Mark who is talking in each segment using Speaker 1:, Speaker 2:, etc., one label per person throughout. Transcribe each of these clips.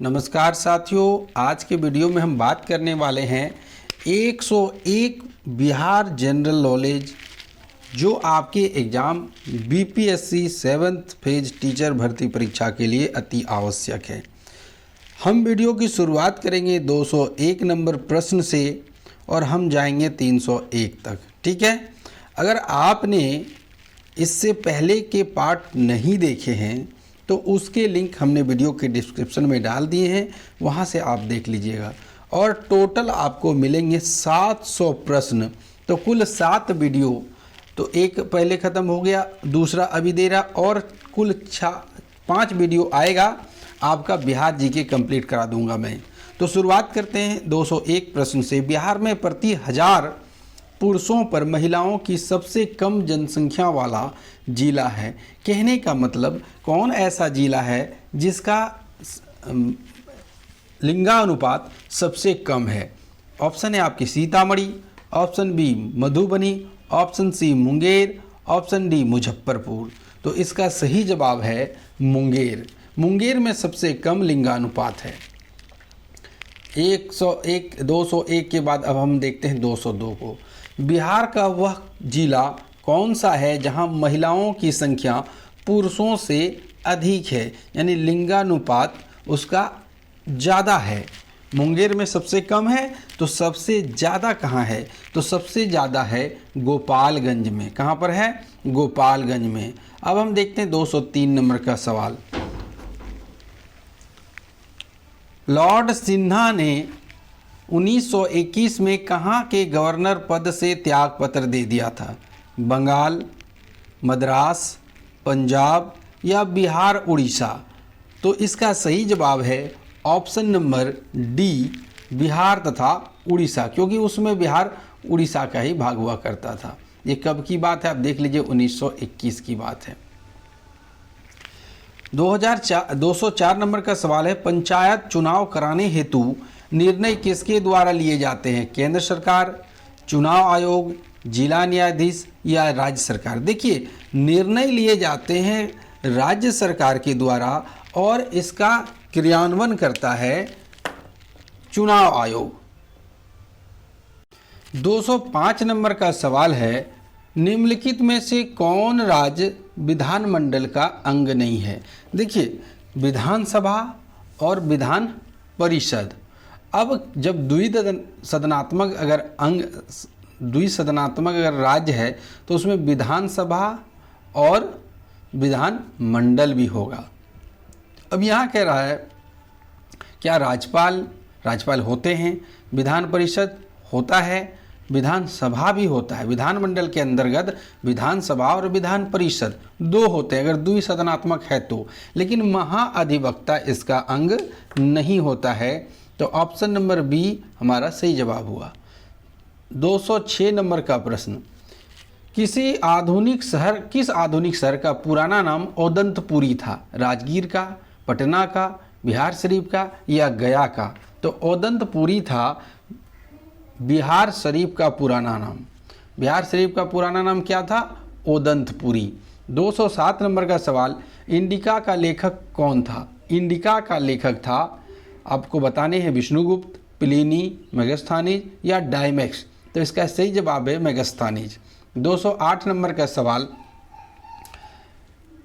Speaker 1: नमस्कार साथियों, आज के वीडियो में हम बात करने वाले हैं 101 बिहार जनरल नॉलेज जो आपके exam BPSC 7th phase teacher भर्ती परीक्षा के लिए अति आवश्यक है। हम वीडियो की शुरुआत करेंगे 201 नंबर प्रश्न से और हम जाएंगे 301 तक। ठीक है, अगर आपने इससे पहले के पार्ट नहीं देखे हैं तो उसके लिंक हमने वीडियो के डिस्क्रिप्शन में डाल दिए हैं, वहां से आप देख लीजिएगा। और टोटल आपको मिलेंगे 700 प्रश्न। तो कुल 7 वीडियो, तो एक पहले ख़त्म हो गया, दूसरा अभी दे रहा, और कुल 5 वीडियो आएगा आपका बिहार जीके कंप्लीट करा दूंगा मैं। तो शुरुआत करते हैं 201 प्रश्न से। बिहार में प्रति 1000 पुरुषों पर महिलाओं की सबसे कम जनसंख्या वाला जिला है। कहने का मतलब कौन ऐसा जिला है जिसका लिंगानुपात सबसे कम है। ऑप्शन है आपकी Sitamarhi, option B Madhubani, option C Munger, option D Muzaffarpur. तो इसका सही जवाब है मुंगेर। मुंगेर में सबसे कम लिंगानुपात है। 101 201 के बाद अब हम देखते हैं 202 को। बिहार का वह जिला कौन सा है जहां महिलाओं की संख्या पुरुषों से अधिक है, यानी लिंगानुपात उसका ज़्यादा है। मुंगेर में सबसे कम है तो सबसे ज़्यादा कहाँ है? तो सबसे ज़्यादा है गोपालगंज में। कहाँ पर है? गोपालगंज में। अब हम देखते हैं 203 नंबर का सवाल। लॉर्ड सिन्हा ने 1921 में कहाँ के गवर्नर पद से त्यागपत्र दे दिया था? बंगाल, मद्रास, पंजाब या बिहार उड़ीसा? तो इसका सही जवाब है ऑप्शन नंबर डी, बिहार तथा उड़ीसा, क्योंकि उसमें बिहार उड़ीसा का ही भाग हुआ करता था। ये कब की बात है आप देख लीजिए, 1921 की बात है। 204 नंबर का सवाल है। पंचायत चुनाव कराने हेतु निर्णय किसके द्वारा लिए जाते हैं? केंद्र सरकार, चुनाव आयोग, जिला न्यायाधीश या राज्य सरकार? देखिए, निर्णय लिए जाते हैं राज्य सरकार के द्वारा और इसका क्रियान्वयन करता है चुनाव आयोग। 205 नंबर का सवाल है। निम्नलिखित में से कौन राज्य विधानमंडल का अंग नहीं है? देखिए, विधानसभा और विधान परिषद। अब जब द्विसदनात्मक अगर राज्य है तो उसमें विधानसभा और विधानमंडल भी होगा। अब यहाँ कह रहा है क्या राज्यपाल होते हैं, विधान परिषद होता है, विधानसभा भी होता है। विधानमंडल के अंतर्गत विधानसभा और विधान परिषद 2 होते हैं अगर द्विसदनात्मक है तो, लेकिन महाअधिवक्ता इसका अंग नहीं होता है। तो ऑप्शन नंबर बी हमारा सही जवाब हुआ। 206 नंबर का प्रश्न। किस आधुनिक शहर का पुराना नाम औदंतपुरी था? राजगीर का, पटना का, बिहार शरीफ का या गया का? तो औदंतपुरी था बिहार शरीफ का पुराना नाम। बिहार शरीफ का पुराना नाम क्या था? औदंतपुरी। 207 नंबर का सवाल। इंडिका का लेखक कौन था? इंडिका का लेखक था, आपको बताने हैं, विष्णुगुप्त, प्लिनी, मेगास्थनीज या डायमेक्स? तो इसका सही जवाब है मेगास्थनीज। 208 नंबर का सवाल।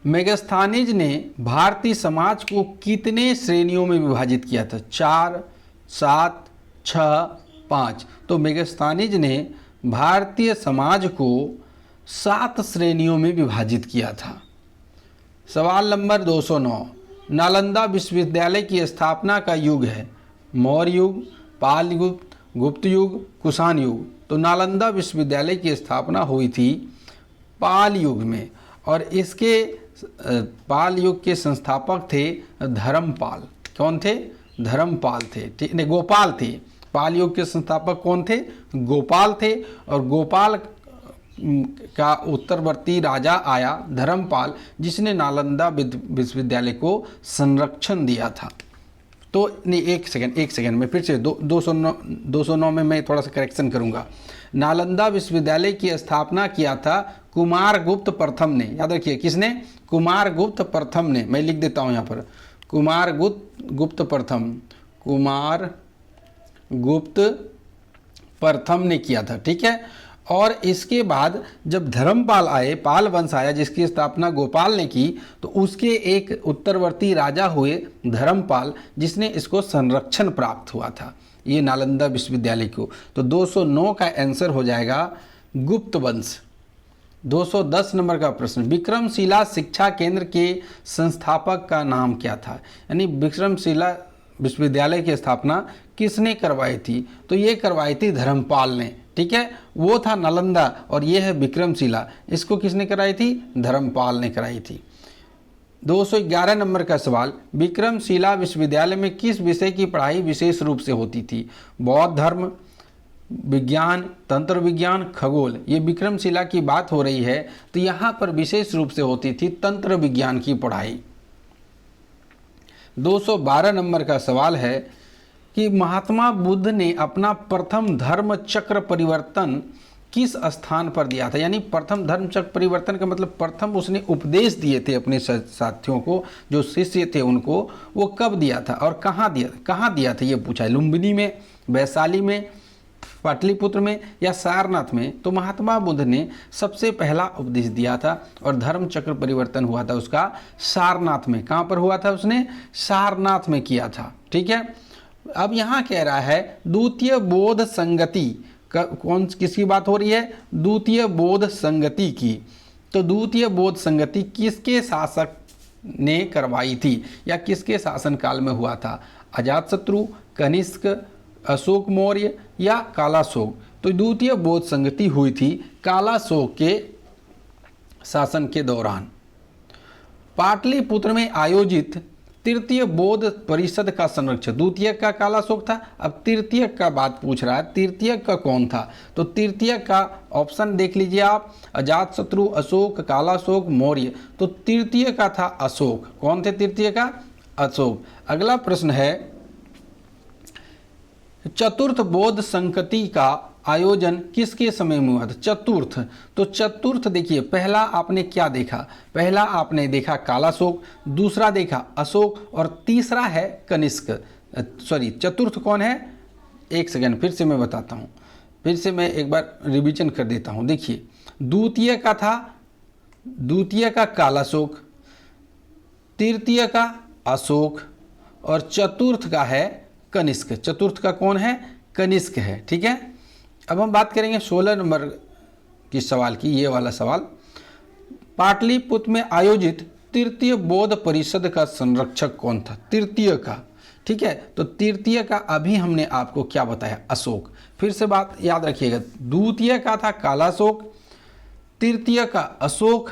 Speaker 1: मेगास्थनीज ने भारतीय समाज को कितने श्रेणियों में विभाजित किया था? 4, 7, 6, 5? तो मेगास्थनीज ने भारतीय समाज को 7 श्रेणियों में विभाजित किया था। सवाल नंबर 209। नालंदा विश्वविद्यालय की स्थापना का युग है? मौर्य युग, पाल युग, गुप्त युग, कुषाण युग? तो नालंदा विश्वविद्यालय की स्थापना हुई थी पाल युग में, और इसके पाल युग के संस्थापक थे धर्मपाल। कौन थे? धर्मपाल थे, ठीक नहीं, गोपाल थे। पाल युग के संस्थापक कौन थे? गोपाल थे, और गोपाल का उत्तरवर्ती राजा आया धर्मपाल, जिसने नालंदा विश्वविद्यालय को संरक्षण दिया था। तो नहीं, एक सेकंड में फिर से 209 में मैं थोड़ा सा करेक्शन करूंगा। नालंदा विश्वविद्यालय की स्थापना किया था कुमारगुप्त प्रथम ने। याद रखिए, किसने? कुमारगुप्त प्रथम ने। मैं लिख देता हूं यहाँ पर, कुमार गुप्त प्रथम, कुमार गुप्त प्रथम ने किया था, ठीक है। और इसके बाद जब धर्मपाल आए, पाल वंश आया जिसकी स्थापना गोपाल ने की, तो उसके एक उत्तरवर्ती राजा हुए धर्मपाल, जिसने इसको संरक्षण प्राप्त हुआ था, ये नालंदा विश्वविद्यालय को। तो 209 का आंसर हो जाएगा गुप्त वंश। 210 नंबर का प्रश्न, विक्रमशिला शिक्षा केंद्र के संस्थापक का नाम क्या था? यानी विक्रमशिला विश्वविद्यालय की स्थापना किसने करवाई थी? तो ये करवाई थी धर्मपाल ने, ठीक है। वो था नालंदा और ये है विक्रमशिला, इसको किसने कराई थी? धर्मपाल ने कराई थी। 211 नंबर का सवाल, विक्रमशिला विश्वविद्यालय में किस विषय की पढ़ाई विशेष रूप से होती थी? बौद्ध धर्म, विज्ञान, तंत्र विज्ञान, खगोल। ये विक्रमशिला की बात हो रही है, तो यहाँ पर विशेष रूप से होती थी तंत्र विज्ञान की पढ़ाई। 212 नंबर का सवाल है कि महात्मा बुद्ध ने अपना प्रथम धर्म चक्र परिवर्तन किस स्थान पर दिया था? यानी प्रथम धर्म चक्र परिवर्तन का मतलब प्रथम उसने उपदेश दिए थे अपने साथियों को, जो शिष्य थे उनको, वो कब दिया था और कहाँ दिया था ये पूछा है। लुम्बिनी में, वैशाली में, पाटलिपुत्र में या सारनाथ में? तो महात्मा बुद्ध ने सबसे पहला उपदेश दिया था और धर्म चक्र परिवर्तन हुआ था उसका सारनाथ में। कहाँ पर हुआ था? उसने सारनाथ में किया था, ठीक है। अब यहाँ कह रहा है द्वितीय बोध संगति किसकी बात हो रही है? द्वितीय बोध संगति की। तो द्वितीय बोध संगति किसके शासक ने करवाई थी या किसके शासनकाल में हुआ था? अजातशत्रु, कनिष्क, अशोक मौर्य या कालाशोक? तो द्वितीय बोध संगति हुई थी कालाशोक के शासन के दौरान। पाटलिपुत्र में आयोजित तृतीय बौद्ध परिषद का संरक्षक, द्वितीय का कालाशोक था, अब तृतीय का बात पूछ रहा है, तृतीय का कौन था? तो तृतीय का ऑप्शन देख लीजिए आप, अजातशत्रु, अशोक, कालाशोक, मौर्य। तो तृतीय का था अशोक। कौन थे तृतीय का? अशोक। अगला प्रश्न है, चतुर्थ बौद्ध संगति का आयोजन किसके समय में हुआ था? चतुर्थ। तो चतुर्थ देखिए, पहला आपने क्या देखा? पहला आपने देखा कालाशोक, दूसरा देखा अशोक और तीसरा है कनिष्क। चतुर्थ कौन है? एक सेकंड, फिर से मैं बताता हूँ, फिर से मैं एक बार रिवीजन कर देता हूँ। देखिए, द्वितीय का कालाशोक, तृतीय का अशोक और चतुर्थ का है कनिष्क। चतुर्थ का कौन है? कनिष्क है, ठीक है। अब हम बात करेंगे 16 नंबर की सवाल की, ये वाला सवाल, पाटलिपुत्र में आयोजित तृतीय बौद्ध परिषद का संरक्षक कौन था? तृतीय का, ठीक है। तो तृतीय का अभी हमने आपको क्या बताया? अशोक। फिर से बात याद रखिएगा, द्वितीय का था कालाशोक, तृतीय का अशोक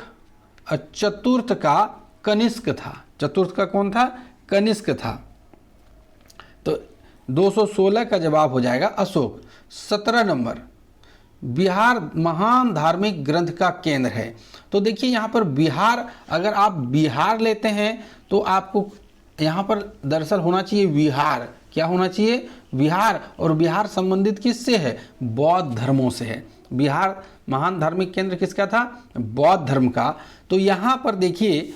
Speaker 1: और चतुर्थ का कनिष्क था। चतुर्थ का कौन था? कनिष्क था। तो 216 का जवाब हो जाएगा अशोक। 17 नंबर, बिहार महान धार्मिक ग्रंथ का केंद्र है। तो देखिए यहाँ पर बिहार, अगर आप बिहार लेते हैं तो आपको यहाँ पर दरअसल होना चाहिए विहार। क्या होना चाहिए? विहार। और बिहार संबंधित किससे है? बौद्ध धर्मों से है। बिहार महान धार्मिक केंद्र किसका था? बौद्ध धर्म का। तो यहाँ पर देखिए,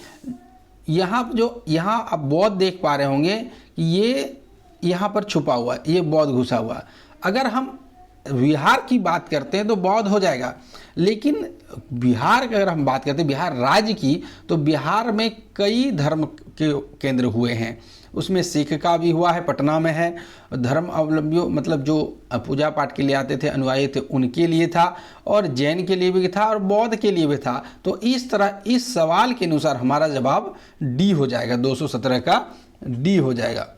Speaker 1: यहाँ आप बौद्ध देख पा रहे होंगे कि ये यहाँ पर छुपा हुआ है, ये बौद्ध घुसा हुआ। अगर हम बिहार की बात करते हैं तो बौद्ध हो जाएगा, लेकिन बिहार की अगर हम बात करते हैं बिहार राज्य की, तो बिहार में कई धर्म के केंद्र हुए हैं। उसमें सिख का भी हुआ है, पटना में है। धर्म अवलंबियों मतलब जो पूजा पाठ के लिए आते थे, अनुयायी थे, उनके लिए था, और जैन के लिए भी था और बौद्ध के लिए भी था। तो इस तरह इस सवाल के अनुसार हमारा जवाब डी हो जाएगा, 217 का डी हो जाएगा।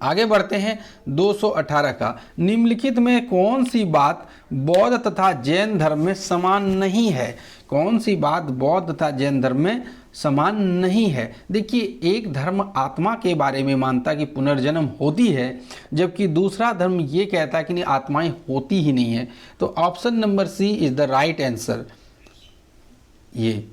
Speaker 1: आगे बढ़ते हैं 218 का, निम्नलिखित में कौन सी बात बौद्ध तथा जैन धर्म में समान नहीं है? कौन सी बात बौद्ध तथा जैन धर्म में समान नहीं है? देखिए, एक धर्म आत्मा के बारे में मानता कि पुनर्जन्म होती है, जबकि दूसरा धर्म ये कहता है कि नहीं, आत्माएं होती ही नहीं है। तो option number C is the right answer ये।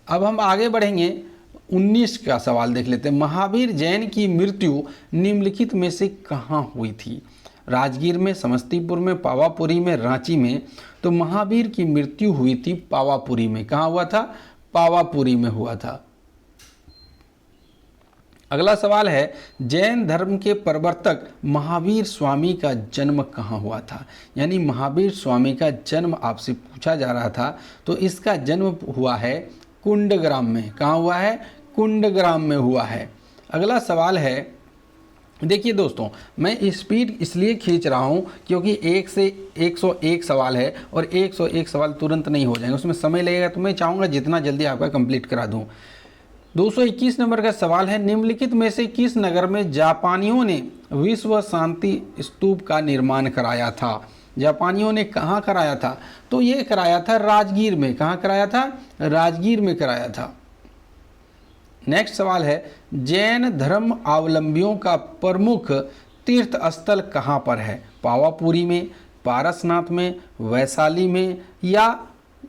Speaker 1: अब हम आगे बढ़ेंगे, 19 का सवाल देख लेते हैं। महावीर जैन की मृत्यु निम्नलिखित में से कहाँ हुई थी? राजगीर में, समस्तीपुर में, पावापुरी में, रांची में? तो महावीर की मृत्यु हुई थी पावापुरी में। कहाँ हुआ था? पावापुरी में हुआ था। अगला सवाल है, जैन धर्म के प्रवर्तक महावीर स्वामी का जन्म कहाँ हुआ था। यानी महावीर स्वामी का जन्म आपसे पूछा जा रहा था, तो इसका जन्म हुआ है कुंडग्राम में। कहाँ हुआ है? कुंडग्राम में हुआ है। अगला सवाल है, देखिए दोस्तों, मैं स्पीड इसलिए खींच रहा हूँ क्योंकि 1 से 101 सवाल है और 101 सवाल तुरंत नहीं हो जाएंगे, उसमें समय लगेगा। तो मैं चाहूँगा जितना जल्दी आपका कंप्लीट करा दूँ। 221 नंबर का सवाल है, निम्नलिखित में से किस नगर में जापानियों ने विश्व शांति स्तूप का निर्माण कराया था। जापानियों ने कहाँ कराया था? तो ये कराया था राजगीर में। कहाँ कराया था? राजगीर में कराया था। नेक्स्ट सवाल है, जैन धर्म अवलंबियों का प्रमुख तीर्थ स्थल कहाँ पर है। पावापुरी में, पारसनाथ में, वैशाली में या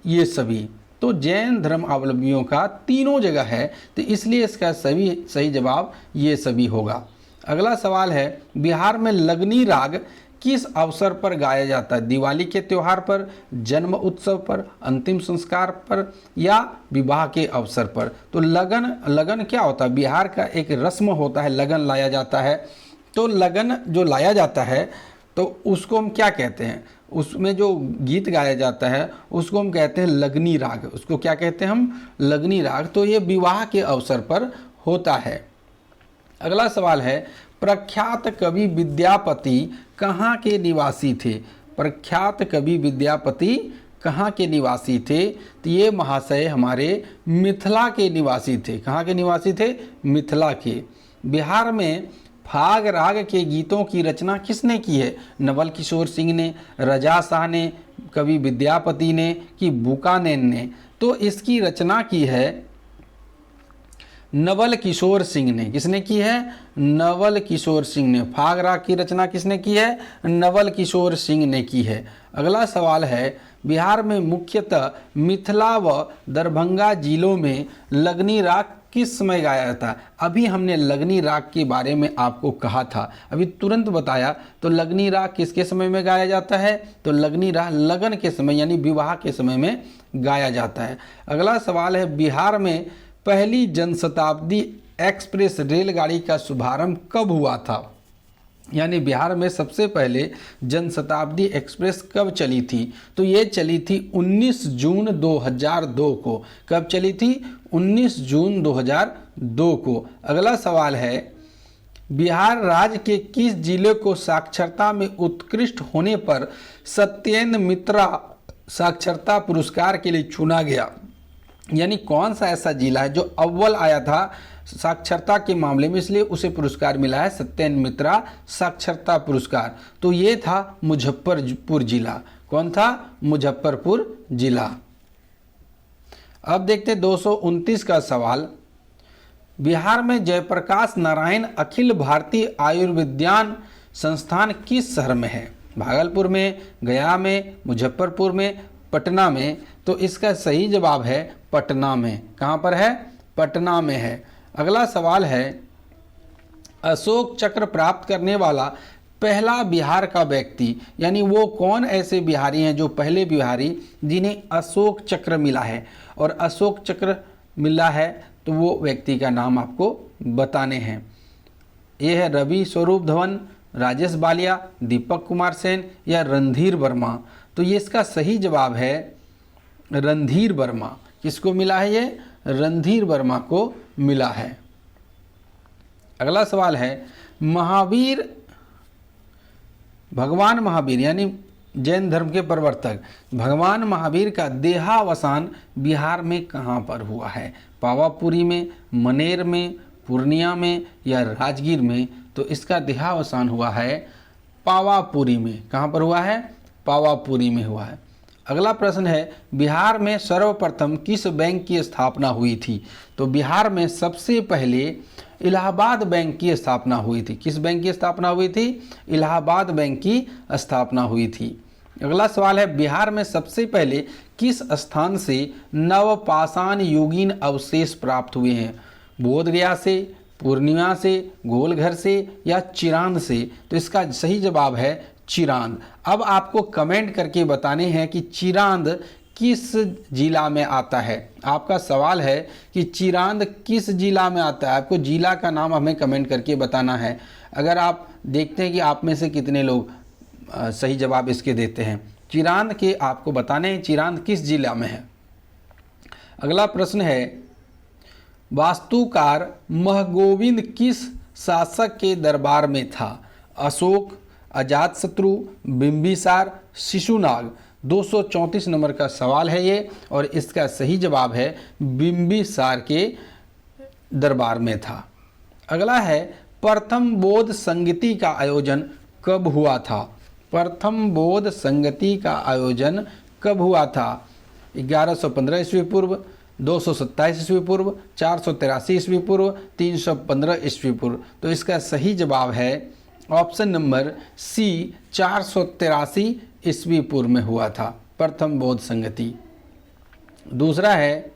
Speaker 1: ये सभी। तो जैन धर्म अवलंबियों का तीनों जगह है, तो इसलिए इसका सही जवाब ये सभी होगा। अगला सवाल है, बिहार में लगनी राग किस अवसर पर गाया जाता है। दिवाली के त्यौहार पर, जन्म उत्सव पर, अंतिम संस्कार पर या विवाह के अवसर पर। तो लगन क्या होता है? बिहार का एक रस्म होता है, लगन लाया जाता है। तो लगन जो लाया जाता है तो उसको हम क्या कहते हैं? उसमें जो गीत गाया जाता है उसको हम कहते हैं लगनी राग। उसको क्या कहते हैं हम? लगनी राग। तो ये विवाह के अवसर पर होता है। अगला सवाल है, प्रख्यात कवि विद्यापति कहाँ के निवासी थे। प्रख्यात कवि विद्यापति कहाँ के निवासी थे? तो ये महाशय हमारे मिथिला के निवासी थे। कहाँ के निवासी थे? मिथिला के। बिहार में फाग राग के गीतों की रचना किसने की है? नवल किशोर सिंह ने, रजा शाह ने, कवि विद्यापति ने कि बुकानन ने। तो इसकी रचना की है नवल किशोर सिंह ने। किसने की है? नवल किशोर सिंह ने। फाग राग की रचना किसने की है? नवल किशोर सिंह ने की है। अगला सवाल है, बिहार में मुख्यतः मिथिला व दरभंगा जिलों में लगनी राग किस समय गाया जाता है। अभी हमने लगनी राग के बारे में आपको कहा था, अभी तुरंत बताया। तो लगनी राग किसके समय में गाया जाता है? तो लगनी राग लगन के समय यानी विवाह के समय में गाया जाता है। अगला सवाल है, बिहार में पहली जनशताब्दी एक्सप्रेस रेलगाड़ी का शुभारंभ कब हुआ था। यानी बिहार में सबसे पहले जनशताब्दी एक्सप्रेस कब चली थी। तो ये चली थी 19 जून 2002 को। कब चली थी? 19 जून 2002 को। अगला सवाल है, बिहार राज्य के किस जिले को साक्षरता में उत्कृष्ट होने पर सत्येंद्र मित्रा साक्षरता पुरस्कार के लिए चुना गया। यानी कौन सा ऐसा जिला है जो अव्वल आया था साक्षरता के मामले में, इसलिए उसे पुरस्कार मिला है सत्येंद्र मित्रा साक्षरता पुरस्कार। तो ये था मुजफ्फरपुर जिला। कौन था? मुजफ्फरपुर जिला। अब देखते 229 का सवाल, बिहार में जयप्रकाश नारायण अखिल भारतीय आयुर्विज्ञान संस्थान किस शहर में है। भागलपुर में, गया में, मुजफ्फरपुर में, पटना में। तो इसका सही जवाब है पटना में। कहाँ पर है? पटना में है। अगला सवाल है, अशोक चक्र प्राप्त करने वाला पहला बिहार का व्यक्ति, यानी वो कौन ऐसे बिहारी हैं जो पहले बिहारी जिन्हें अशोक चक्र मिला है। और अशोक चक्र मिला है तो वो व्यक्ति का नाम आपको बताने हैं। ये है रवि स्वरूप धवन, राजेश बालिया, दीपक कुमार सेन या रणधीर वर्मा। तो ये इसका सही जवाब है रणधीर वर्मा। किसको मिला है? ये रणधीर वर्मा को मिला है। अगला सवाल है, भगवान महावीर यानी जैन धर्म के प्रवर्तक भगवान महावीर का देहावसान बिहार में कहाँ पर हुआ है। पावापुरी में, मनेर में, पूर्णिया में या राजगीर में। तो इसका देहावसान हुआ है पावापुरी में। कहाँ पर हुआ है? पावापुरी में हुआ है। अगला प्रश्न है, बिहार में सर्वप्रथम किस बैंक की स्थापना हुई थी। तो बिहार में सबसे पहले इलाहाबाद बैंक की स्थापना हुई थी। किस बैंक की स्थापना हुई थी? इलाहाबाद बैंक की स्थापना हुई थी। अगला सवाल है, बिहार में सबसे पहले किस स्थान से नवपाषाण युगीन अवशेष प्राप्त हुए हैं। बोधगया से, पूर्णिया से, गोलघर से या चिरांद से। तो इसका सही जवाब है चिरांद। अब आपको कमेंट करके बताने हैं कि चिरांद किस जिला में आता है? आपका सवाल है कि चिरांद किस जिला में आता है। आपको जिला का नाम हमें कमेंट करके बताना है। अगर आप देखते हैं कि आप में से कितने लोग सही जवाब इसके देते हैं। चिरांद के आपको बताने हैं चिरांद किस जिला में है। अगला प्रश्न है, वास्तुकार महगोविंद किस शासक के दरबार में था? अशोक, अजातशत्रु, बिंबिसार, शिशुनाग। 234 नंबर का सवाल है ये, और इसका सही जवाब है बिंबिसार के दरबार में था। अगला है, प्रथम बौद्ध संगति का आयोजन कब हुआ था? प्रथम बौद्ध संगति का आयोजन कब हुआ था? 1115 ईस्वी पूर्व, 227 ईस्वी पूर्व, 483 ईस्वी पूर्व, 315 ईस्वी पूर्व। तो इसका सही जवाब है ऑप्शन नंबर सी, 483 ईस्वी पूर्व में हुआ था प्रथम बौद्ध संगति। दूसरा है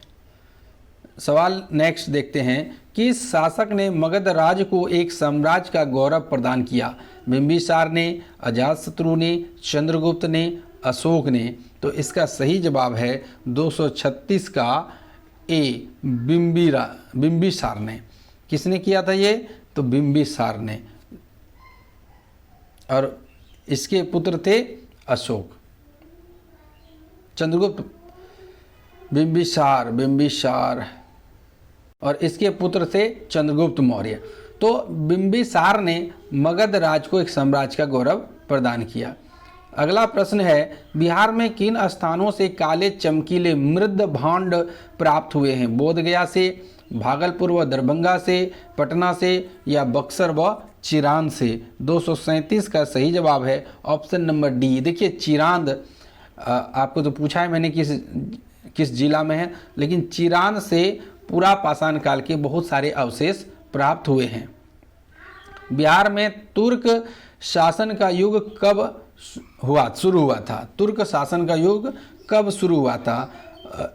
Speaker 1: सवाल, नेक्स्ट देखते हैं, किस शासक ने मगध राज्य को एक साम्राज्य का गौरव प्रदान किया? बिंबिसार ने, अजातशत्रु ने, चंद्रगुप्त ने, अशोक ने। तो इसका सही जवाब है 236 का ए, बिंबिसार ने। किसने किया था ये? तो बिंबिसार ने, और इसके पुत्र थे अशोक। चंद्रगुप्त, बिंबिसार और इसके पुत्र थे चंद्रगुप्त मौर्य। तो बिंबिसार ने मगध राज्य को एक साम्राज्य का गौरव प्रदान किया। अगला प्रश्न है, बिहार में किन स्थानों से काले चमकीले मृद भांड प्राप्त हुए हैं? बोधगया से, भागलपुर व दरभंगा से, पटना से, या बक्सर व चिरांद से। 237 का सही जवाब है ऑप्शन नंबर डी। देखिए चिरांद, आपको तो पूछा है मैंने किस जिला में है, लेकिन चिरांद से पूरा पाषाण काल के बहुत सारे अवशेष प्राप्त हुए हैं। बिहार में तुर्क शासन का युग कब शुरू हुआ था? तुर्क शासन का युग कब शुरू हुआ था?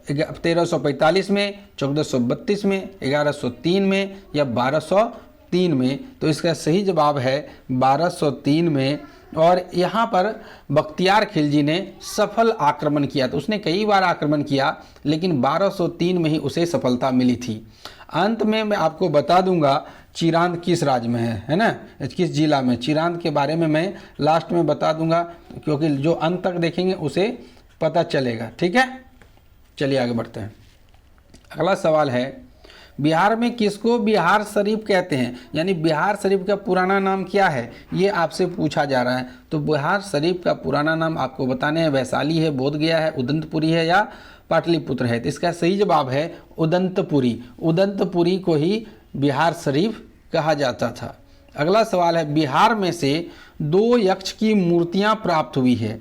Speaker 1: 1345 में, 1432 में, 1103 में, या 1203 में। तो इसका सही जवाब है 1203 में। और यहाँ पर बख्तियार खिलजी ने सफल आक्रमण किया। तो उसने कई बार आक्रमण किया, लेकिन 1203 में ही उसे सफलता मिली थी। अंत में मैं आपको बता दूंगा चिरांद किस राज्य में है ना, किस जिला में। चिरांद के बारे में मैं लास्ट में बता दूंगा, क्योंकि जो अंत तक देखेंगे उसे पता चलेगा। ठीक है, चलिए आगे बढ़ते हैं। अगला सवाल है, बिहार में किसको बिहार शरीफ कहते हैं? यानी बिहार शरीफ का पुराना नाम क्या है, ये आपसे पूछा जा रहा है। तो बिहार शरीफ का पुराना नाम आपको बताने हैं। वैशाली है, बोधगया है, उदंतपुरी है, या पाटलिपुत्र है। तो इसका सही जवाब है उदंतपुरी। उदंतपुरी को ही बिहार शरीफ कहा जाता था। अगला सवाल है, बिहार में से 2 यक्ष की मूर्तियां प्राप्त हुई है।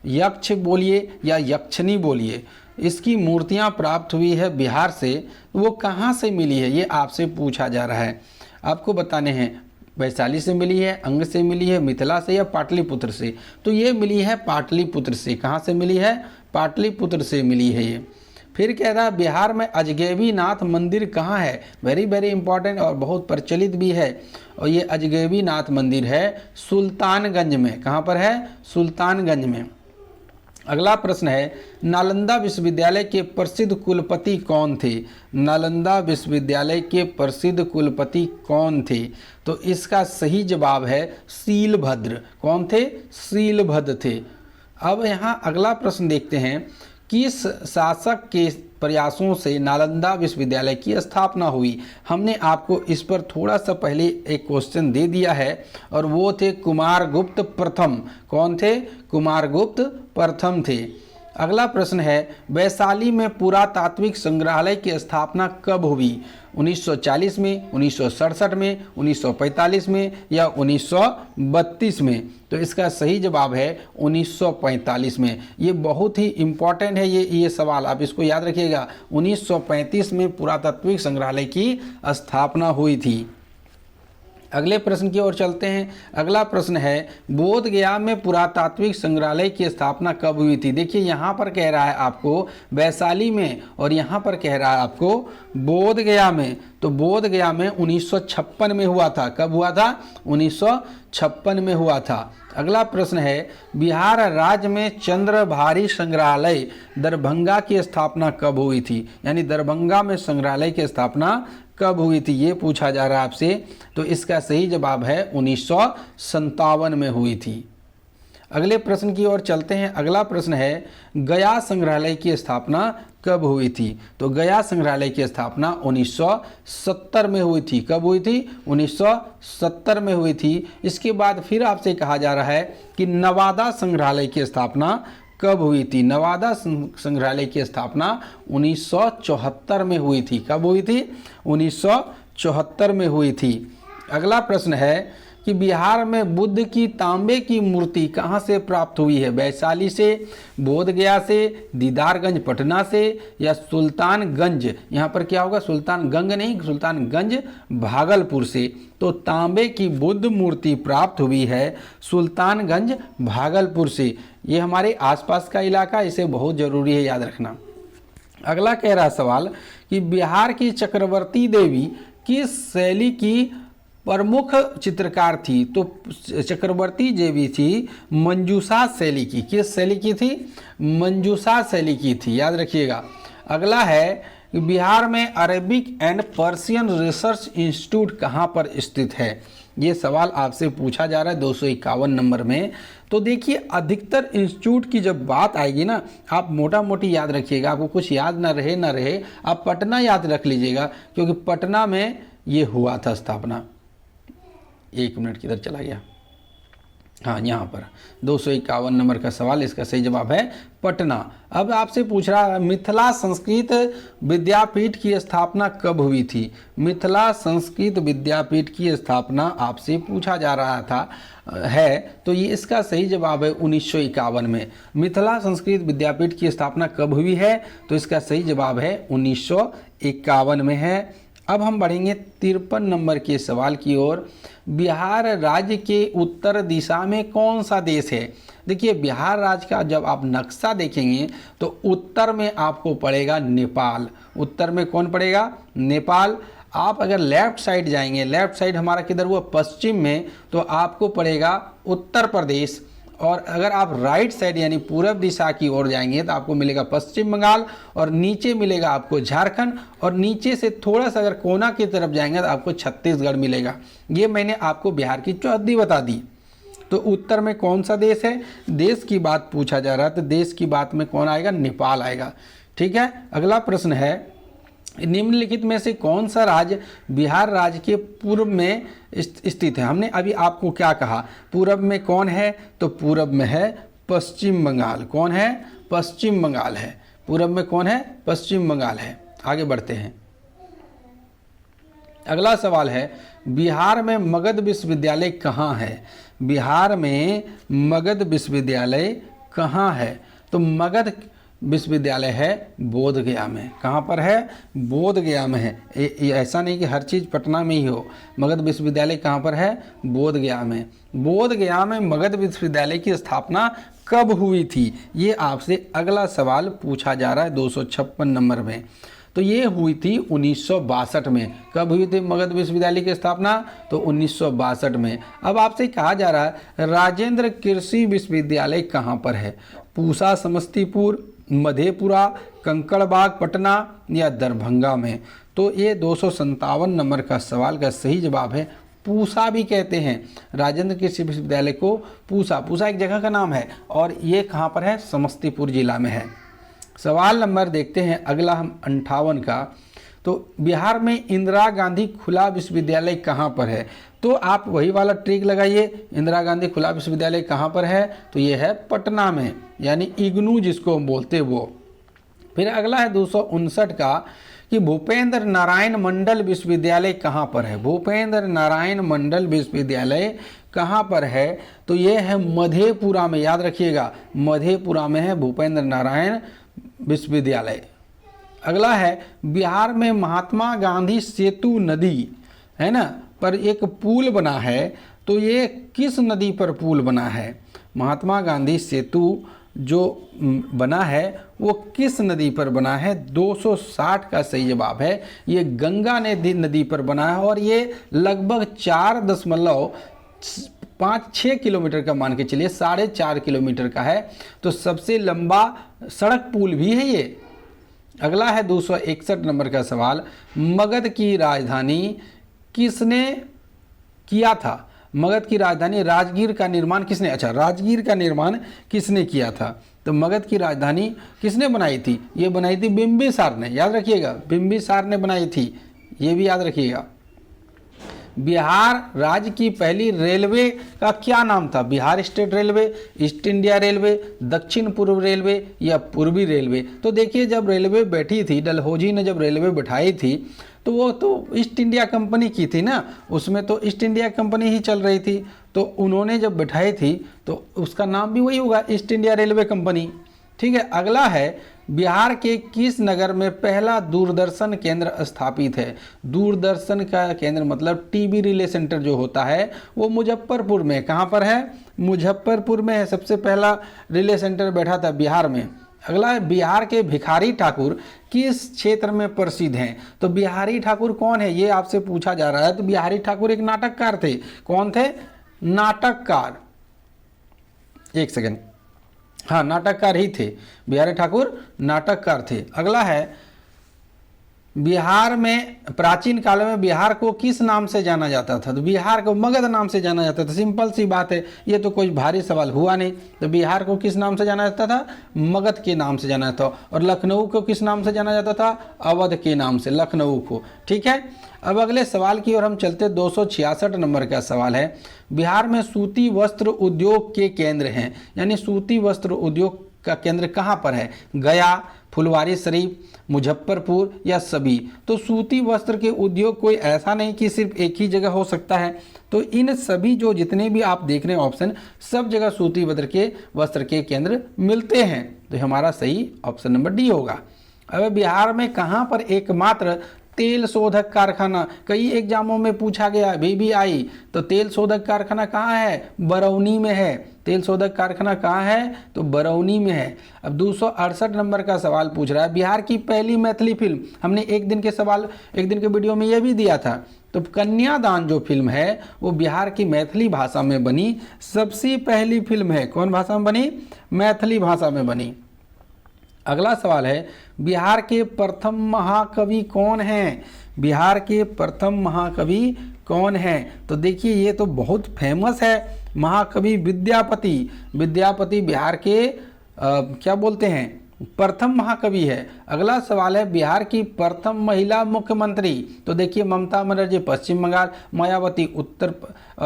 Speaker 1: यक्ष बोलिए या यक्षनी बोलिए, इसकी मूर्तियां प्राप्त हुई है बिहार से। वो कहाँ से मिली है, ये आपसे पूछा जा रहा है। आपको बताने हैं वैशाली से मिली है, अंग से मिली है, मिथिला से, या पाटलिपुत्र से। तो ये मिली है पाटलिपुत्र से। कहाँ से मिली है? पाटलिपुत्र से मिली है ये। फिर कह रहा है, बिहार में अजगैबी नाथ मंदिर कहाँ है? वेरी वेरी इंपॉर्टेंट और बहुत प्रचलित भी है। और ये अजगैबी नाथ मंदिर है सुल्तानगंज में। कहाँ पर है? सुल्तानगंज में। अगला प्रश्न है, नालंदा विश्वविद्यालय के प्रसिद्ध कुलपति कौन थे? नालंदा विश्वविद्यालय के प्रसिद्ध कुलपति कौन थे? तो इसका सही जवाब है शीलभद्र। कौन थे? शीलभद्र थे। अब यहाँ अगला प्रश्न देखते हैं, किस शासक के प्रयासों से नालंदा विश्वविद्यालय की स्थापना हुई? हमने आपको इस पर थोड़ा सा पहले एक क्वेश्चन दे दिया है, और वो थे कुमारगुप्त प्रथम। कौन थे? कुमारगुप्त प्रथम थे। अगला प्रश्न है, वैशाली में पुरातात्विक संग्रहालय की स्थापना कब हुई? 1940 में, 1967 में, 1945 में, या 1932 में? तो इसका सही जवाब है 1945 में। ये बहुत ही इम्पॉर्टेंट है ये सवाल, आप इसको याद रखिएगा। 1935 में पुरातात्विक संग्रहालय की स्थापना हुई थी। अगले प्रश्न की ओर चलते हैं। अगला प्रश्न है बोध गया में पुरातात्विक संग्रहालय की स्थापना कब हुई थी। देखिए यहाँ पर कह रहा है आपको वैशाली में और यहाँ पर कह रहा है आपको बोध गया में। तो बोध गया में 1956 में हुआ था। कब हुआ था? 1956 में हुआ था। अगला प्रश्न है बिहार राज्य में चंद्रभारी संग्रहालय दरभंगा की स्थापना कब हुई थी। यानी दरभंगा में संग्रहालय की स्थापना कब हुई थी, ये पूछा जा रहा है आपसे। तो इसका सही जवाब है 1957 में हुई थी। अगले प्रश्न की ओर चलते हैं। अगला प्रश्न है गया संग्रहालय की स्थापना कब हुई थी। तो गया संग्रहालय की स्थापना 1970 में हुई थी। कब हुई थी? 1970 में हुई थी। इसके बाद फिर आपसे कहा जा रहा है कि नवादा संग्रहालय की स्थापना कब हुई थी। नवादा संग्रहालय की स्थापना 1974 में हुई थी। कब हुई थी? 1974 में हुई थी। अगला प्रश्न है कि बिहार में बुद्ध की तांबे की मूर्ति कहाँ से प्राप्त हुई है। वैशाली से, बोधगया से, दीदारगंज पटना से या सुल्तानगंज, यहाँ पर क्या होगा? सुल्तानगंज नहीं, सुल्तानगंज भागलपुर से। तो तांबे की बुद्ध मूर्ति प्राप्त हुई है सुल्तानगंज भागलपुर से। ये हमारे आसपास का इलाका, इसे बहुत ज़रूरी है याद रखना। अगला कह रहा सवाल कि बिहार की चक्रवर्ती देवी किस शैली की प्रमुख चित्रकार थी। तो चक्रवर्ती देवी थी मंजूषा शैली की। किस शैली की थी? मंजूषा शैली की थी, याद रखिएगा। अगला है बिहार में Arabic and Persian research institute कहाँ पर स्थित है। ये सवाल आपसे पूछा जा रहा है 251 नंबर में। तो देखिए अधिकतर इंस्टीट्यूट की जब बात आएगी ना, आप मोटा मोटी याद रखिएगा। आपको कुछ याद ना रहे आप पटना याद रख लीजिएगा, क्योंकि पटना में ये हुआ था स्थापना। 1 मिनट किधर चला गया? हाँ, यहाँ पर 251 नंबर का सवाल, इसका सही जवाब है पटना। अब आपसे पूछ रहा है मिथिला संस्कृत विद्यापीठ की स्थापना कब हुई थी। मिथिला संस्कृत विद्यापीठ की स्थापना आपसे पूछा जा रहा था है, तो ये इसका सही जवाब है 1951 में। मिथिला संस्कृत विद्यापीठ की स्थापना कब हुई है? तो इसका सही जवाब है 1951 में है। अब हम बढ़ेंगे 53 नंबर के सवाल की ओर। बिहार राज्य के उत्तर दिशा में कौन सा देश है। देखिए बिहार राज्य का जब आप नक्शा देखेंगे तो उत्तर में आपको पड़ेगा नेपाल। उत्तर में कौन पड़ेगा? नेपाल। आप अगर लेफ्ट साइड जाएंगे, लेफ्ट साइड हमारा किधर हुआ? पश्चिम में, तो आपको पड़ेगा उत्तर प्रदेश। और अगर आप राइट साइड यानी पूरब दिशा की ओर जाएंगे तो आपको मिलेगा पश्चिम बंगाल, और नीचे मिलेगा आपको झारखंड, और नीचे से थोड़ा सा अगर कोना की तरफ जाएंगे तो आपको छत्तीसगढ़ मिलेगा। ये मैंने आपको बिहार की चौहद्दी बता दी। तो उत्तर में कौन सा देश है? देश की बात पूछा जा रहा है, तो देश की बात में कौन आएगा? नेपाल आएगा। ठीक है। अगला प्रश्न है निम्नलिखित में से कौन सा राज्य बिहार राज्य के पूर्व में स्थित है। हमने अभी आपको क्या कहा? पूर्व में कौन है? तो पूर्व में है पश्चिम बंगाल। कौन है? पश्चिम बंगाल है। पूर्व में कौन है? पश्चिम बंगाल है। आगे बढ़ते हैं। अगला सवाल है बिहार में मगध विश्वविद्यालय कहाँ है। बिहार में मगध विश्वविद्यालय कहाँ है? तो मगध विश्वविद्यालय है बोधगया में। कहाँ पर है? बोधगया में है। ऐसा नहीं कि हर चीज़ पटना में ही हो। मगध विश्वविद्यालय कहाँ पर है? बोधगया में। बोधगया में मगध विश्वविद्यालय की स्थापना कब हुई थी? ये आपसे अगला सवाल पूछा जा रहा है 256 नंबर में। तो ये हुई थी 1962 में। कब हुई थी मगध विश्वविद्यालय की स्थापना? तो 1962 में। अब आपसे कहा जा रहा है राजेंद्र कृषि विश्वविद्यालय कहाँ पर है। पूसा समस्तीपुर, मधेपुरा, कंकड़बाग पटना या दरभंगा में। तो ये 257 नंबर का सवाल का सही जवाब है पूसा भी कहते हैं। राजेंद्र कृषि विश्वविद्यालय को पूसा, पूसा एक जगह का नाम है, और ये कहाँ पर है? समस्तीपुर जिला में है। सवाल नंबर देखते हैं अगला हम 58 का। तो बिहार में इंदिरा गांधी खुला विश्वविद्यालय कहाँ पर है? तो आप वही वाला ट्रिक लगाइए। इंदिरा गांधी खुला विश्वविद्यालय कहाँ पर है? तो ये है पटना में, यानी इग्नू जिसको हम बोलते वो। फिर अगला है 259 का कि भूपेंद्र नारायण मंडल विश्वविद्यालय कहाँ पर है। भूपेंद्र नारायण मंडल विश्वविद्यालय कहाँ पर है? तो ये है मधेपुरा में। याद रखिएगा मधेपुरा में है भूपेंद्र नारायण विश्वविद्यालय। अगला है बिहार में महात्मा गांधी सेतु नदी है ना, पर एक पुल बना है, तो ये किस नदी पर पुल बना है? महात्मा गांधी सेतु जो बना है वो किस नदी पर बना है? 260 का सही जवाब है, ये गंगा नदी पर बना है और ये लगभग 4.56 किलोमीटर का मान के चलिए, 4.5 किलोमीटर का है। तो सबसे लंबा सड़क पुल भी है ये। अगला है 261 नंबर का सवाल, मगध की राजधानी किसने किया था? मगध की राजधानी राजगीर का निर्माण किसने, अच्छा राजगीर का निर्माण किसने किया था? तो मगध की राजधानी किसने बनाई थी? ये बनाई थी बिंबिसार ने, याद रखिएगा, बिंबिसार ने बनाई थी, ये भी याद रखिएगा। बिहार राज्य की पहली रेलवे का क्या नाम था? Bihar state railway, east India railway, दक्षिण पूर्व रेलवे या पूर्वी रेलवे? तो देखिए, जब रेलवे बैठी थी, डलहौजी ने जब रेलवे बैठाई थी तो वो तो ईस्ट इंडिया कंपनी की थी ना, उसमें तो ईस्ट इंडिया कंपनी ही चल रही थी, तो उन्होंने जब बैठाई थी तो उसका नाम भी वही होगा, ईस्ट इंडिया रेलवे कंपनी। ठीक है, अगला है, बिहार के किस नगर में पहला दूरदर्शन केंद्र स्थापित है? दूरदर्शन का केंद्र मतलब टीवी रिले सेंटर जो होता है वो मुजफ्फरपुर में, कहाँ पर है? मुजफ्फरपुर में है, सबसे पहला रिले सेंटर बैठा था बिहार में। अगला है, बिहार के भिखारी ठाकुर किस क्षेत्र में प्रसिद्ध हैं? तो बिहारी ठाकुर कौन है, ये आपसे पूछा जा रहा है। तो बिहारी ठाकुर एक नाटककार थे। कौन थे? नाटककार, एक सेकंड, हाँ नाटककार ही थे, बिहारी ठाकुर नाटककार थे। अगला है, बिहार में प्राचीन काल में बिहार को किस नाम से जाना जाता था? तो बिहार को मगध नाम से जाना जाता था। सिंपल सी बात है, ये तो कोई भारी सवाल हुआ नहीं। तो बिहार को किस नाम से जाना जाता था? मगध के नाम से जाना जाता था। और लखनऊ को किस नाम से जाना जाता था? अवध के नाम से, लखनऊ को। ठीक है, अब अगले सवाल की ओर हम चलते। 266 नंबर का सवाल है, बिहार में सूती वस्त्र उद्योग के केंद्र हैं, यानी सूती वस्त्र उद्योग का केंद्र कहाँ पर है? गया, फुलवारी शरीफ, मुजफ्फरपुर या सभी? तो सूती वस्त्र के उद्योग कोई ऐसा नहीं कि सिर्फ एक ही जगह हो सकता है। तो इन सभी जो जितने भी आप देख रहे हैं ऑप्शन, सब जगह सूती वस्त्र के केंद्र मिलते हैं। तो हमारा सही ऑप्शन नंबर डी होगा। अब बिहार में कहाँ पर एकमात्र तेल शोधक कारखाना, कई एग्जामों में पूछा गया, भी आई, तो तेल शोधक कारखाना कहाँ है? बरौनी में है। तेल शोधक कारखाना कहाँ है? तो बरौनी में है। अब 268 नंबर का सवाल पूछ रहा है, बिहार की पहली मैथिली फिल्म, हमने एक दिन के वीडियो में यह भी दिया था। तो कन्यादान जो फिल्म है वो बिहार की मैथिली भाषा में बनी सबसे पहली फिल्म है। कौन भाषा में बनी? मैथिली भाषा में बनी। अगला सवाल है, बिहार के प्रथम महाकवि कौन हैं? बिहार के प्रथम महाकवि कौन हैं? तो देखिए, ये तो बहुत फेमस है, महाकवि विद्यापति। विद्यापति बिहार के क्या बोलते हैं? प्रथम महाकवि है। अगला सवाल है, बिहार की प्रथम महिला मुख्यमंत्री। तो देखिए, ममता बनर्जी पश्चिम बंगाल, मायावती उत्तर,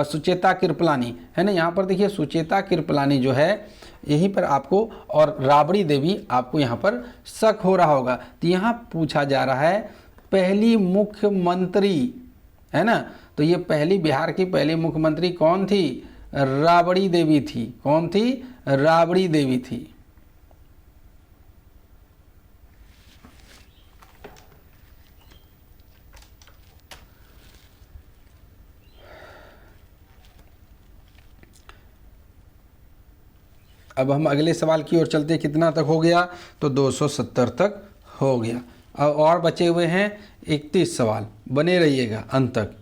Speaker 1: सुचेता कृपलानी है ना। यहाँ पर देखिए, सुचेता कृपलानी जो है यहीं पर आपको, और राबड़ी देवी आपको यहाँ पर शक हो रहा होगा। तो यहाँ पूछा जा रहा है पहली मुख्यमंत्री, है ना। तो ये पहली, बिहार की पहली मुख्यमंत्री कौन थी? राबड़ी देवी थी। कौन थी? राबड़ी देवी थी। अब हम अगले सवाल की ओर चलते। कितना तक हो गया? तो 270 तक हो गया। अब और बचे हुए हैं 31 सवाल, बने रहिएगा अंत तक।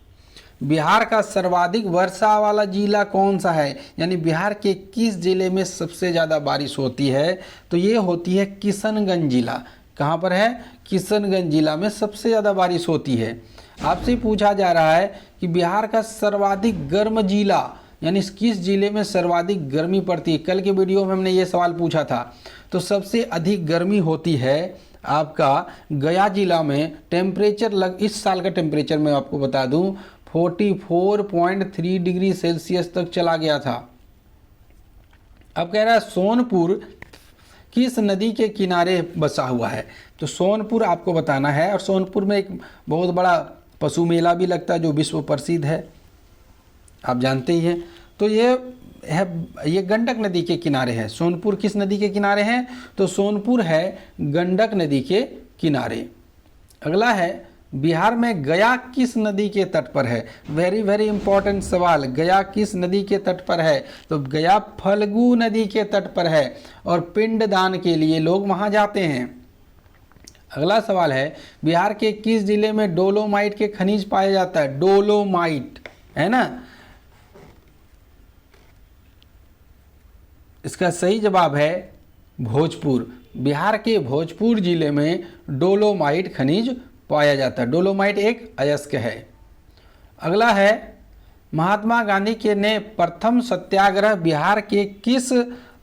Speaker 1: बिहार का सर्वाधिक वर्षा वाला जिला कौन सा है? यानी बिहार के किस जिले में सबसे ज़्यादा बारिश होती है? तो ये होती है किशनगंज जिला। कहाँ पर है? किशनगंज जिला में सबसे ज़्यादा बारिश होती है। आपसे पूछा जा रहा है कि बिहार का सर्वाधिक गर्म जिला, यानी किस जिले में सर्वाधिक गर्मी पड़ती है? कल के वीडियो में हमने ये सवाल पूछा था। तो सबसे अधिक गर्मी होती है आपका गया जिला में। टेम्परेचर इस साल का टेम्परेचर मैं आपको बता दूं 44.3 डिग्री सेल्सियस तक चला गया था। अब कह रहा है सोनपुर किस नदी के किनारे बसा हुआ है? तो सोनपुर आपको बताना है। और सोनपुर में एक बहुत बड़ा पशु मेला भी लगता है जो विश्व प्रसिद्ध है, आप जानते ही हैं। तो ये गंडक नदी के किनारे है। सोनपुर किस नदी के किनारे है? तो सोनपुर है गंडक नदी के किनारे। अगला है बिहार में गया किस नदी के तट पर है? वेरी वेरी इंपॉर्टेंट सवाल, गया किस नदी के तट पर है? तो गया फल्गु नदी के तट पर है और पिंडदान के लिए लोग वहां जाते हैं। अगला सवाल है, बिहार के किस जिले में डोलोमाइट के खनिज पाया जाता है? डोलोमाइट, है ना। इसका सही जवाब है भोजपुर। बिहार के भोजपुर जिले में डोलोमाइट खनिज पाया जाता है। डोलोमाइट एक अयस्क है। अगला है, महात्मा गांधी के ने प्रथम सत्याग्रह बिहार के किस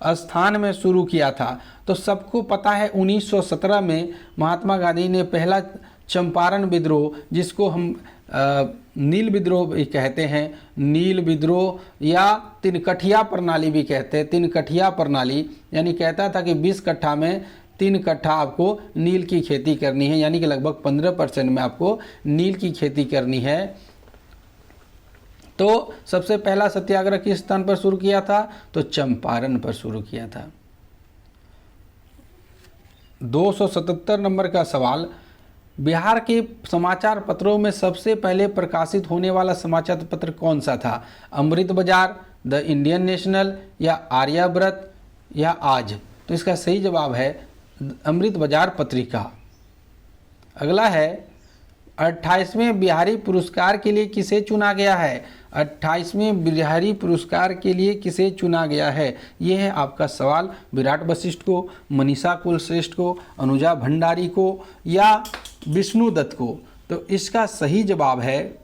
Speaker 1: स्थान में शुरू किया था? तो सबको पता है 1917 में महात्मा गांधी ने पहला चंपारण विद्रोह, जिसको हम नील विद्रोह भी कहते हैं, नील विद्रोह या तिनकठिया प्रणाली भी कहते हैं। तिनकठिया प्रणाली यानी कहता था कि 20 कट्ठा में 3 कट्ठा आपको नील की खेती करनी है, यानी कि लगभग 15% में आपको नील की खेती करनी है। तो सबसे पहला सत्याग्रह किस स्थान पर शुरू किया था? तो चंपारण पर शुरू किया था। 277 नंबर का सवाल, बिहार के समाचार पत्रों में सबसे पहले प्रकाशित होने वाला समाचार पत्र कौन सा था? अमृत बाजार, द इंडियन नेशनल या आर्याव्रत या आज? तो इसका सही जवाब है अमृत बाजार पत्रिका। अगला है, 28वें बिहारी पुरस्कार के लिए किसे चुना गया है? 28वें बिहारी पुरस्कार के लिए किसे चुना गया है? ये है आपका सवाल। विराट वशिष्ठ को, मनीषा कुलश्रेष्ठ को, अनुजा भंडारी को या विष्णु दत्त को? तो इसका सही जवाब है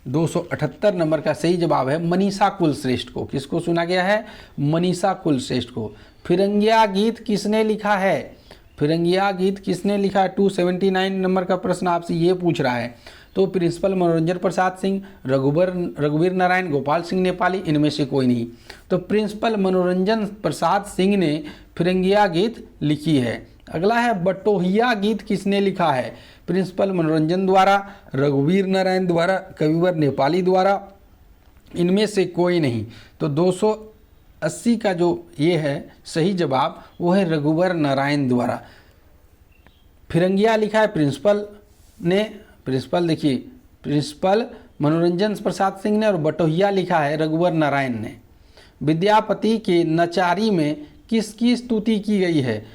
Speaker 1: 278 नंबर का सही जवाब है मनीषा कुलश्रेष्ठ को। किसको चुना गया है? मनीषा कुलश्रेष्ठ को। फिरंगिया गीत किसने लिखा है? फिरंगिया गीत किसने लिखा है? 279 नंबर का प्रश्न आपसे ये पूछ रहा है। तो प्रिंसिपल मनोरंजन प्रसाद सिंह, रघुवीर नारायण, गोपाल सिंह नेपाली, इनमें से कोई नहीं। तो प्रिंसिपल मनोरंजन प्रसाद सिंह ने फिरंगिया गीत लिखी है। अगला है, बटोहिया गीत किसने लिखा है? प्रिंसिपल मनोरंजन द्वारा, रघुवीर नारायण द्वारा, कविवर नेपाली द्वारा, इनमें से कोई नहीं। तो 280 का जो ये है सही जवाब वो है रघुवर नारायण द्वारा। फिरंगिया लिखा है प्रिंसिपल ने, प्रिंसिपल देखिए प्रिंसिपल मनोरंजन प्रसाद सिंह ने, और बटोहिया लिखा है रघुवर नारायण ने। विद्यापति के नचारी में किसकी स्तुति की गई है?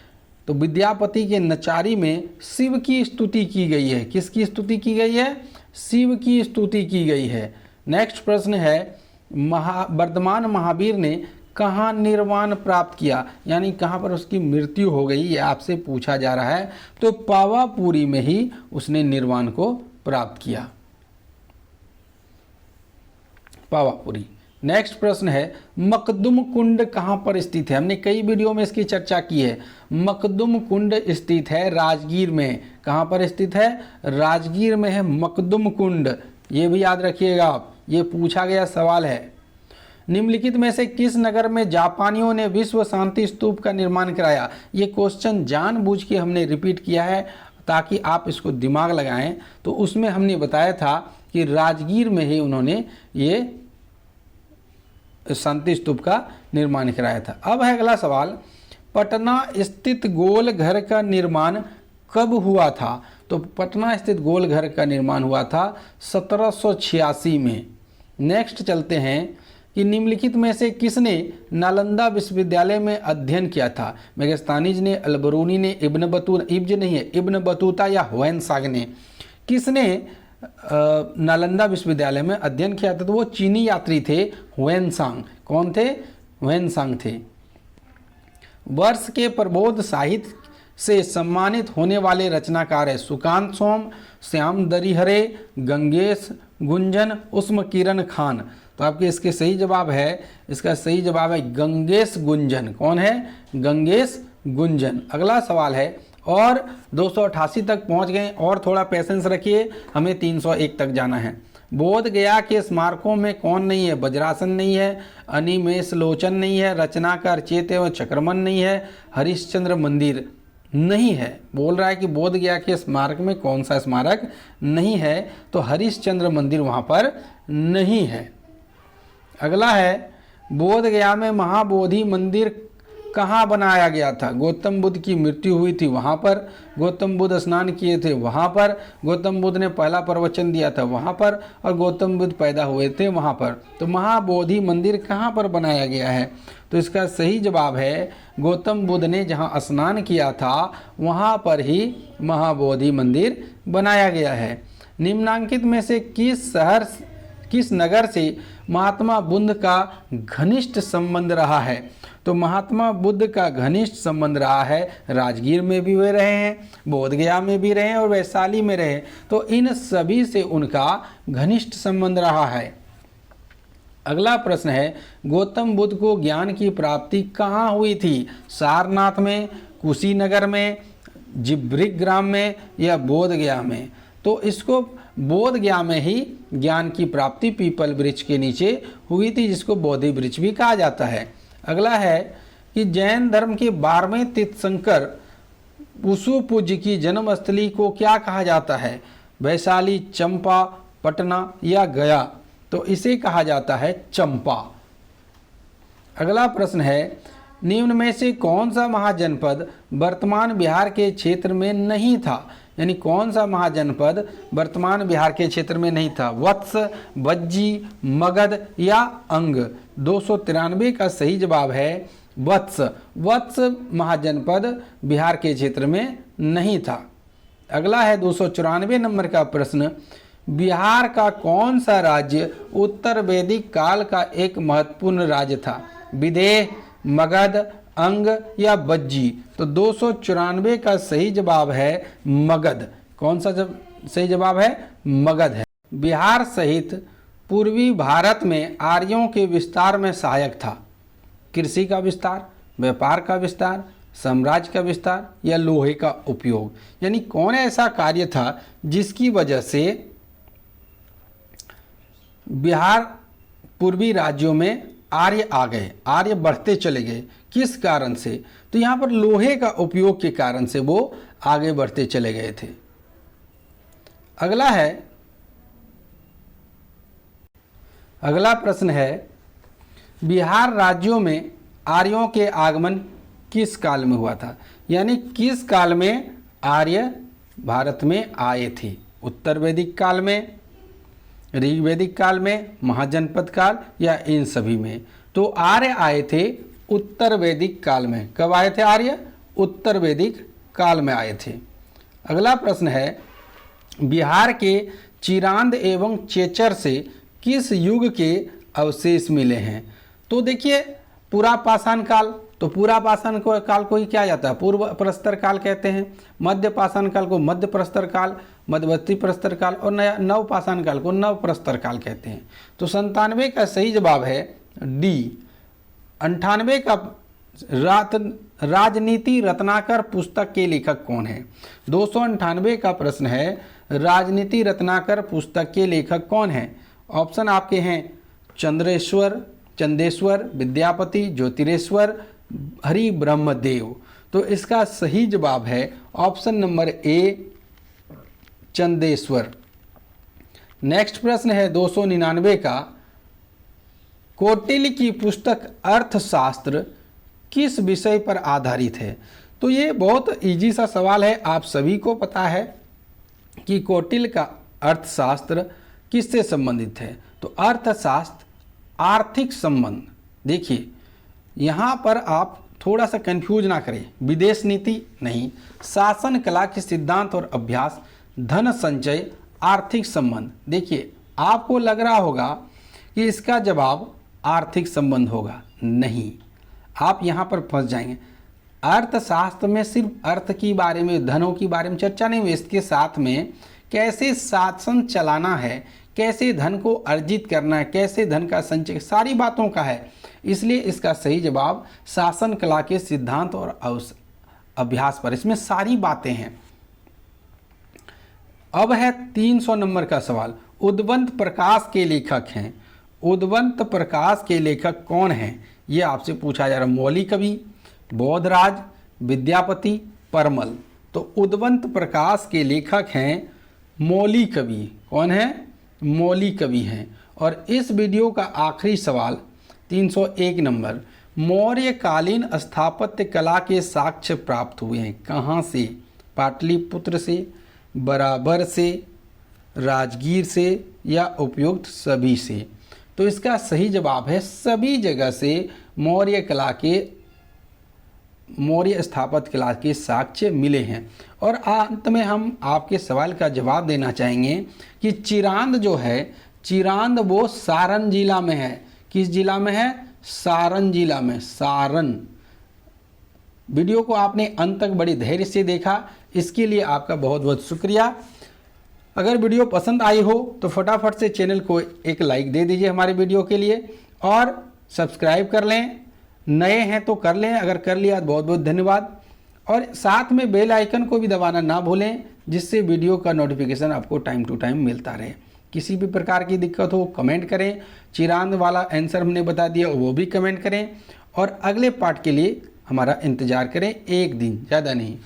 Speaker 1: तो विद्यापति के नचारी में शिव की स्तुति की गई है। किसकी स्तुति की गई है? शिव की स्तुति की गई है। नेक्स्ट प्रश्न है, वर्धमान महावीर ने कहाँ निर्वाण प्राप्त किया, यानी कहाँ पर उसकी मृत्यु हो गई, ये आपसे पूछा जा रहा है। तो पावापुरी में ही उसने निर्वाण को प्राप्त किया, पावापुरी। नेक्स्ट प्रश्न है, मखदुम कुंड कहाँ पर स्थित है? हमने कई वीडियो में इसकी चर्चा की है। मखदुम कुंड स्थित है राजगीर में। कहाँ पर स्थित है? राजगीर में है मखदुम कुंड। ये भी याद रखिएगा आप, ये पूछा गया सवाल है। निम्नलिखित में से किस नगर में जापानियों ने विश्व शांति स्तूप का निर्माण कराया? ये क्वेश्चन जानबूझ के हमने रिपीट किया है ताकि आप इसको दिमाग लगाएं। तो उसमें हमने बताया था कि राजगीर में ही उन्होंने ये शांति स्तूप का निर्माण कराया था। अब है अगला सवाल, पटना स्थित गोल घर का निर्माण कब हुआ था? तो पटना स्थित गोल घर का निर्माण हुआ था 1786 में। नेक्स्ट चलते हैं कि निम्नलिखित में से किसने नालंदा विश्वविद्यालय में अध्ययन किया था? मेगस्तानिज ने, अलबरूनी ने, इब्न बतूता या हुएनसांग ने? किसने नालंदा विश्वविद्यालय में अध्ययन किया था? तो वो चीनी यात्री थे, हुएनसांग। कौन थे? हुएनसांग थे। वर्ष के प्रबोध साहित्य से सम्मानित होने वाले रचनाकार है सुकांत सोम, श्याम दरिहरे, गंगेश गुंजन, उस्म किरण खान। तो आपके इसके सही जवाब है, इसका सही जवाब है गंगेश गुंजन। कौन है? गंगेश गुंजन। अगला सवाल है, और 288 तक पहुंच गए, और थोड़ा पेशेंस रखिए, हमें 301 तक जाना है। बोध गया के स्मारकों में कौन नहीं है? वज्रासन नहीं है, अनिमेष लोचन नहीं है, रचनाकार चेत एवं चक्रमन नहीं है, हरिश्चंद्र मंदिर नहीं है। बोल रहा है कि बोध गया के स्मारक में कौन सा स्मारक नहीं है? तो हरिश्चंद्र मंदिर वहाँ पर नहीं है। अगला है, बोध गया में महाबोधि मंदिर कहाँ बनाया गया था? गौतम बुद्ध की मृत्यु हुई थी वहाँ पर, गौतम बुद्ध स्नान किए थे वहाँ पर, गौतम बुद्ध ने पहला प्रवचन दिया था वहाँ पर, और गौतम बुद्ध पैदा हुए थे वहाँ पर। तो महाबोधि मंदिर कहाँ पर बनाया गया है? तो इसका सही जवाब है गौतम बुद्ध ने जहाँ स्नान किया था वहाँ पर ही महाबोधि मंदिर बनाया गया है। निम्नांकित में से किस नगर से महात्मा बुद्ध का घनिष्ठ संबंध रहा है? तो महात्मा बुद्ध का घनिष्ठ संबंध रहा है, राजगीर में भी वे रहे हैं, बोधगया में भी रहे हैं और वैशाली में रहे। तो इन सभी से उनका घनिष्ठ संबंध रहा है। अगला प्रश्न है, गौतम बुद्ध को ज्ञान की प्राप्ति कहाँ हुई थी? सारनाथ में, कुशीनगर में, जिब्रिग्राम में या बोधगया में? तो इसको बोधगया में ही ज्ञान की प्राप्ति पीपल वृक्ष के नीचे हुई थी, जिसको बोधि वृक्ष भी कहा जाता है। अगला है कि जैन धर्म के 12वें तीर्थंकर पुष्यपूज्य की जन्मस्थली को क्या कहा जाता है? वैशाली, चंपा, पटना या गया? तो इसे कहा जाता है चंपा। अगला प्रश्न है, निम्न में से कौन सा महाजनपद वर्तमान बिहार के क्षेत्र में नहीं था? यानी कौन सा महाजनपद वर्तमान बिहार के क्षेत्र में नहीं था? वत्स, बज्जी, मगध या अंग? 293 का सही जवाब है वत्स। वत्स महाजनपद बिहार के क्षेत्र में नहीं था। अगला है 294 नंबर का प्रश्न, बिहार का कौन सा राज्य उत्तर वैदिक काल का एक महत्वपूर्ण राज्य था? विदेह, मगध, अंग या बज्जी? तो 294 का सही जवाब है मगध। कौन सा सही जवाब है? मगध है। बिहार सहित पूर्वी भारत में आर्यों के विस्तार में सहायक था? कृषि का विस्तार, व्यापार का विस्तार, साम्राज्य का विस्तार या लोहे का उपयोग? यानी कौन ऐसा कार्य था जिसकी वजह से बिहार पूर्वी राज्यों में आर्य आ गए, आर्य बढ़ते चले गए? किस कारण से? तो यहाँ पर लोहे का उपयोग के कारण से वो आगे बढ़ते चले गए थे। अगला प्रश्न है, बिहार राज्यों में आर्यों के आगमन किस काल में हुआ था? यानी किस काल में आर्य भारत में आए थे? उत्तर वैदिक काल में, ऋग्वैदिक काल में, महाजनपद काल या इन सभी में? तो आर्य आए थे उत्तर वैदिक काल में। कब आए थे आर्य? उत्तर वैदिक काल में आए थे। अगला प्रश्न है, बिहार के चिरांद एवं चेचर से किस युग के अवशेष मिले हैं? तो देखिए, पूरा पाषाण काल, तो पूरा पाषाण काल को ही क्या जाता है? पूर्व प्रस्तर काल कहते हैं। मध्य पाषाण काल को मध्य प्रस्तर काल, मध्यवर्ती प्रस्तर काल और नव पाषाण काल को नव प्रस्तर काल कहते हैं। तो 97 का सही जवाब है डी। 98 का राजनीति रत्नाकर पुस्तक के लेखक कौन है? 298 का प्रश्न है, राजनीति रत्नाकर पुस्तक के लेखक कौन है? ऑप्शन आपके हैं चंदेश्वर, विद्यापति, ज्योतिरेश्वर, हरि ब्रह्मदेव। तो इसका सही जवाब है option number A, Chandeshwar. Next प्रश्न है 299 का, कौटिल्य की पुस्तक अर्थशास्त्र किस विषय पर आधारित है? तो ये बहुत इजी सा सवाल है, आप सभी को पता है कि कौटिल्य का अर्थशास्त्र किससे संबंधित है? तो अर्थशास्त्र आर्थिक संबंध। देखिए, यहाँ पर आप थोड़ा सा कंफ्यूज ना करें, विदेश नीति नहीं, शासन कला के सिद्धांत और अभ्यास, धन संचय, आर्थिक संबंध। देखिए, आपको लग रहा होगा कि इसका जवाब आर्थिक संबंध होगा, नहीं, आप यहाँ पर फंस जाएंगे। अर्थशास्त्र में सिर्फ अर्थ की बारे में, धनों की बारे में चर्चा नहीं हुई, इसके साथ में कैसे शासन चलाना है, कैसे धन को अर्जित करना है, कैसे धन का संचय, सारी बातों का है। इसलिए इसका सही जवाब शासन कला के सिद्धांत और अभ्यास पर, इसमें सारी बातें हैं। अब है 300 नंबर का सवाल, उद्वंत प्रकाश के लेखक हैं। उद्वंत प्रकाश के लेखक कौन हैं? ये आपसे पूछा जा रहा है। मौली कवि, बोधराज, विद्यापति, परमल। तो उद्वंत प्रकाश के लेखक हैं मौली कवि। कौन है? मौली कवि हैं। और इस वीडियो का आखिरी सवाल 301 नंबर, मौर्यकालीन स्थापत्य कला के साक्ष्य प्राप्त हुए हैं। कहाँ से? पाटलिपुत्र से, बराबर से, राजगीर से या उपयुक्त सभी से। तो इसका सही जवाब है सभी जगह से मौर्य स्थापत्य कला के साक्ष्य मिले हैं। और अंत में हम आपके सवाल का जवाब देना चाहेंगे कि चिरांद जो है, चिरांद वो सारण जिला में है। किस जिला में है? सारण जिला में। सारण। वीडियो को आपने अंत तक बड़ी धैर्य से देखा, इसके लिए आपका बहुत बहुत शुक्रिया। अगर वीडियो पसंद आई हो तो फटाफट से चैनल को एक लाइक दे दीजिए हमारे वीडियो के लिए, और सब्सक्राइब कर लें। नए हैं तो कर लें, अगर कर लिया तो बहुत बहुत धन्यवाद। और साथ में बेल आइकन को भी दबाना ना भूलें, जिससे वीडियो का नोटिफिकेशन आपको टाइम टू टाइम मिलता रहे। किसी भी प्रकार की दिक्कत हो कमेंट करें। चिरांद वाला आंसर हमने बता दिया, वो भी कमेंट करें। और अगले पार्ट के लिए हमारा इंतज़ार करें, एक दिन, ज़्यादा नहीं।